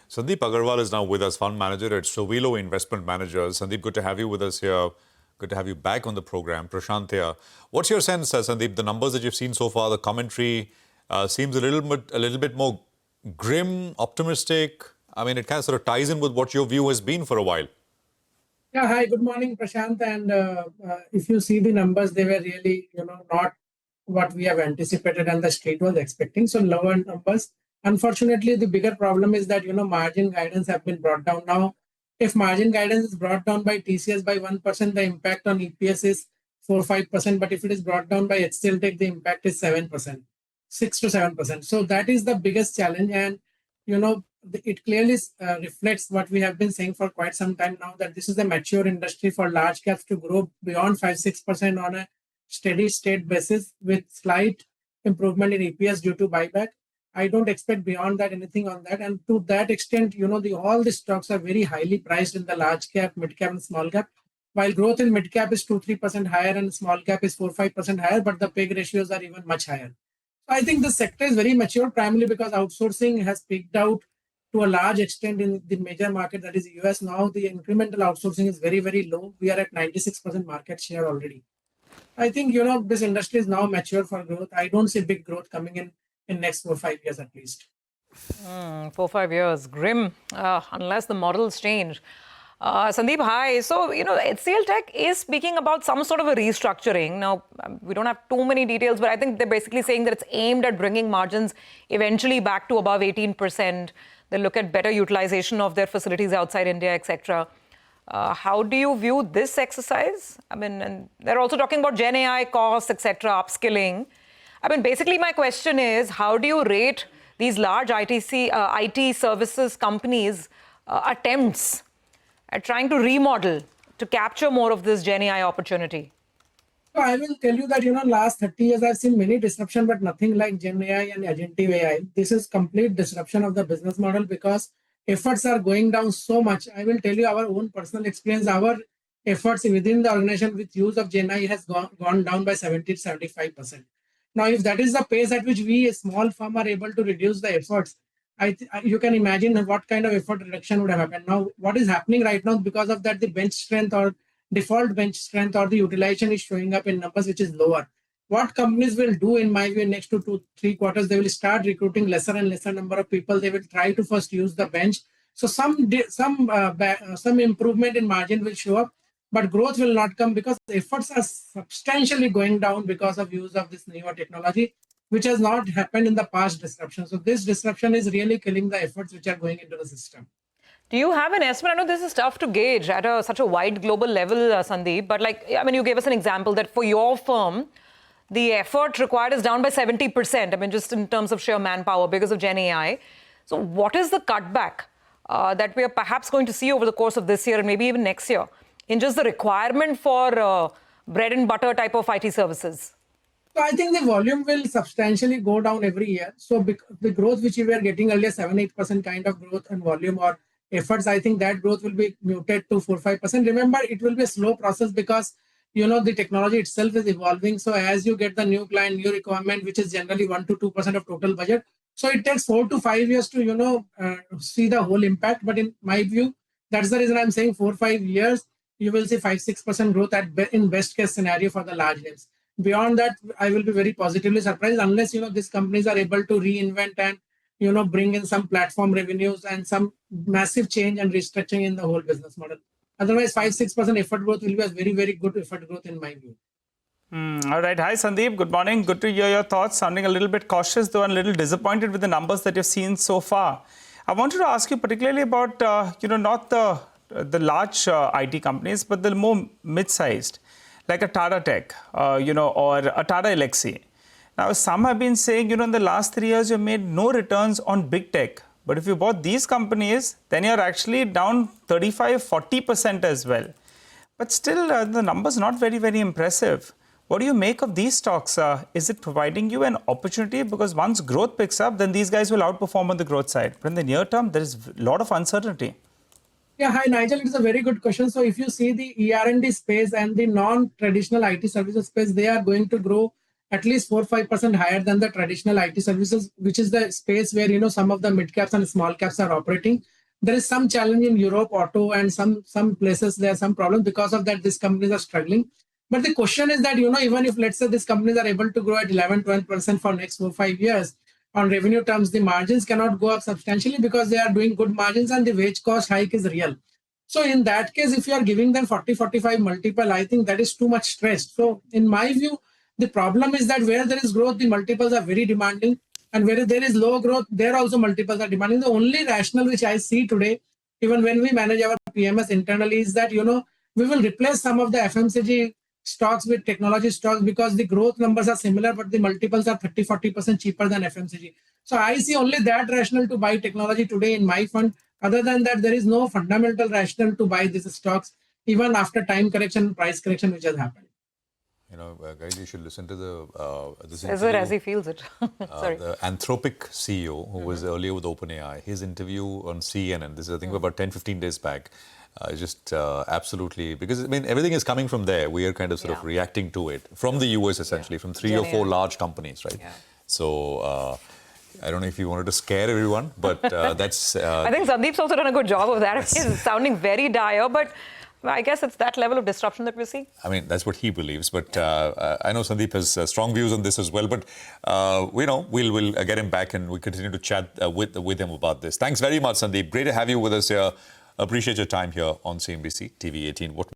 Sandip Agarwal is now with us, fund manager at Sowilo Investment Managers. Sandip, good to have you with us here. Good to have you back on the program. Prashant here. What's your sense, Sandip? The numbers that you've seen so far, the commentary seems a little bit more grim, optimistic. I mean, it kind of sort of ties in with what your view has been for a while. Yeah, hi, good morning, Prashant. And if you see the numbers, they were really, not what we have anticipated and the street was expecting. So lower numbers. Unfortunately, the bigger problem is that, margin guidance have been brought down. Now, if margin guidance is brought down by TCS by 1%, the impact on EPS is 4-5%. But if it is brought down by HCL Tech, the impact is 7%, 6 to 7%. So that is the biggest challenge. And, it clearly reflects what we have been saying for quite some time now, that this is a mature industry for large caps to grow beyond 5-6% on a steady state basis with slight improvement in EPS due to buyback. I don't expect beyond that anything on that. And to that extent, all the stocks are very highly priced in the large cap, mid cap, and small cap. While growth in mid cap is 2-3% higher and small cap is 4-5% higher, but the PEG ratios are even much higher. So I think the sector is very mature, primarily because outsourcing has peaked out to a large extent in the major market, that is the US. Now the incremental outsourcing is very, very low. We are at 96% market share already. I think, this industry is now mature for growth. I don't see big growth coming in next 4-5 years at least. 4-5 years, grim, unless the models change. Sandip, hi. So, HCL Tech is speaking about some sort of a restructuring. Now, we don't have too many details, but I think they're basically saying that it's aimed at bringing margins eventually back to above 18%. They look at better utilization of their facilities outside India, etc. How do you view this exercise? I mean, and they're also talking about Gen AI costs, etc., upskilling. I mean, basically, my question is, how do you rate these large IT services companies' attempts at trying to remodel to capture more of this Gen AI opportunity? So I will tell you that, last 30 years, I've seen many disruption, but nothing like Gen AI and agentic AI. This is complete disruption of the business model because efforts are going down so much. I will tell you our own personal experience. Our efforts within the organization with use of Gen AI has gone down by 70-75%. Now, if that is the pace at which we, a small firm, are able to reduce the efforts, you can imagine what kind of effort reduction would have happened. Now, what is happening right now, because of that, the bench strength or default bench strength or the utilization is showing up in numbers which is lower. What companies will do, in my view, next 2-3 quarters, they will start recruiting lesser and lesser number of people. They will try to first use the bench. So some improvement in margin will show up, but growth will not come because efforts are substantially going down because of use of this newer technology, which has not happened in the past disruption. So this disruption is really killing the efforts which are going into the system. Do you have an estimate? I know this is tough to gauge at such a wide global level, Sandip, but you gave us an example that for your firm, the effort required is down by 70%, just in terms of sheer manpower because of Gen AI. So what is the cutback that we are perhaps going to see over the course of this year and maybe even next year in just the requirement for bread and butter type of IT services? So I think the volume will substantially go down every year. So the growth which we were getting earlier, 7-8% kind of growth and volume or efforts, I think that growth will be muted to 4-5%. Remember, it will be a slow process because, the technology itself is evolving. So as you get the new client, new requirement, which is generally 1-2% of total budget. So it takes 4 to 5 years to, see the whole impact. But in my view, that's the reason I'm saying 4-5 years, you will see 5-6% growth in best case scenario for the large names. Beyond that, I will be very positively surprised unless, these companies are able to reinvent and, bring in some platform revenues and some massive change and restructuring in the whole business model. Otherwise, 5-6% effort growth will be a very, very good effort growth in my view. All right. Hi, Sandip. Good morning. Good to hear your thoughts. Sounding a little bit cautious, though, and a little disappointed with the numbers that you've seen so far. I wanted to ask you particularly about, not the large IT companies, but the more mid-sized, like a Tata Tech, or a Tata Elxsi. Now, some have been saying, in the last 3 years, you've made no returns on big tech. But if you bought these companies, then you're actually down 35-40% as well. But still, the numbers not very, very impressive. What do you make of these stocks? Is it providing you an opportunity? Because once growth picks up, then these guys will outperform on the growth side. But in the near term, there is a lot of uncertainty. Yeah, hi, Nigel. It's a very good question. So if you see the ER&D space and the non-traditional IT services space, they are going to grow at least 4-5% higher than the traditional IT services, which is the space where, some of the mid caps and small caps are operating. There is some challenge in Europe, auto, and some places there are some problems. Because of that, these companies are struggling. But the question is that, even if, let's say, these companies are able to grow at 11-12% for next 4-5 years, on revenue terms, the margins cannot go up substantially because they are doing good margins and the wage cost hike is real. So in that case, if you are giving them 40-45 multiple, I think that is too much stress. So in my view, the problem is that where there is growth, the multiples are very demanding. And where there is low growth, there also multiples are demanding. The only rationale which I see today, even when we manage our PMS internally, is that, we will replace some of the FMCG stocks with technology stocks because the growth numbers are similar, but the multiples are 30-40% cheaper than FMCG. So I see only that rationale to buy technology today in my fund. Other than that, there is no fundamental rationale to buy these stocks, even after time correction, price correction, which has happened. Guys, you should listen to this Says it as he feels it. Sorry. The Anthropic CEO, who was earlier with OpenAI, his interview on CNN, this is, I think, about 10-15 days back, just absolutely, because, everything is coming from there. We are kind of sort of reacting to it from the US, essentially, from 3 or 4 large companies, right? Yeah. So, I don't know if you wanted to scare everyone, but that's... I think Sandeep's also done a good job of that. He's sounding very dire, but I guess it's that level of disruption that we see. That's what he believes. But I know Sandip has strong views on this as well. But, we'll get him back and we continue to chat with him about this. Thanks very much, Sandip. Great to have you with us here. Appreciate your time here on CNBC TV18.